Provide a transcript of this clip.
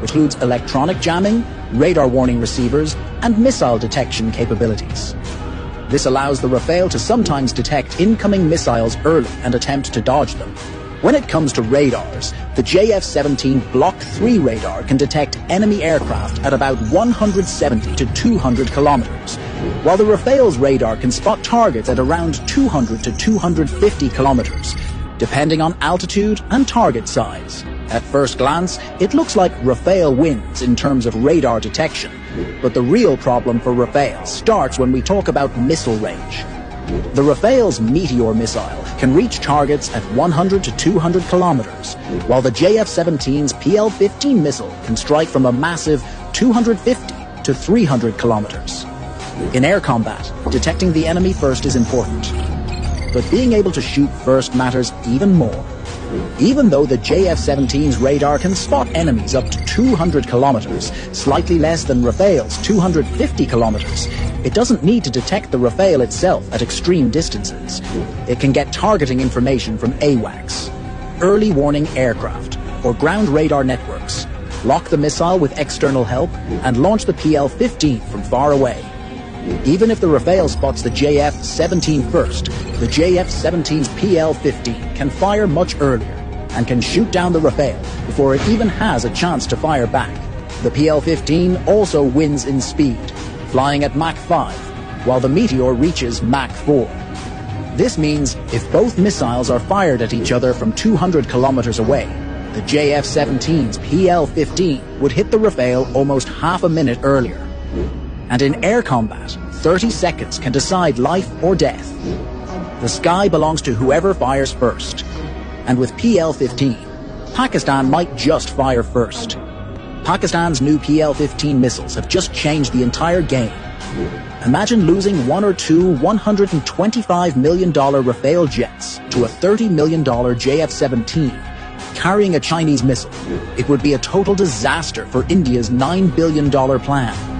which includes electronic jamming, radar warning receivers, and missile detection capabilities. This allows the Rafale to sometimes detect incoming missiles early and attempt to dodge them. When it comes to radars, the Jf-17 Block 3 radar can detect enemy aircraft at about 170 to 200 kilometers, while the Rafale's radar can spot targets at around 200 to 250 kilometers, depending on altitude and target size. At first glance, it looks like Rafale wins in terms of radar detection, but the real problem for Rafale starts when we talk about missile range. The Rafale's Meteor missile can reach targets at 100 to 200 kilometers, while the Jf-17's PL-15 missile can strike from a massive 250 to 300 kilometers. In air combat, detecting the enemy first is important, but being able to shoot first matters even more. Even though the Jf-17's radar can spot enemies up to 200 kilometers, slightly less than Rafale's 250 kilometers, it doesn't need to detect the Rafale itself at extreme distances. It can get targeting information from AWACS, early warning aircraft, or ground radar networks, lock the missile with external help, and launch the PL-15 from far away. Even if the Rafale spots the Jf-17 first, the Jf-17's PL-15 can fire much earlier and can shoot down the Rafale before it even has a chance to fire back. The PL-15 also wins in speed, flying at Mach 5, while the Meteor reaches Mach 4. This means if both missiles are fired at each other from 200 kilometers away, the Jf-17's PL-15 would hit the Rafale almost half a minute earlier. And in air combat, 30 seconds can decide life or death. The sky belongs to whoever fires first. And with PL-15, Pakistan might just fire first. Pakistan's new PL-15 missiles have just changed the entire game. Imagine losing one or two $125 million Rafale jets to a $30 million Jf-17 carrying a Chinese missile. It would be a total disaster for India's $9 billion plan.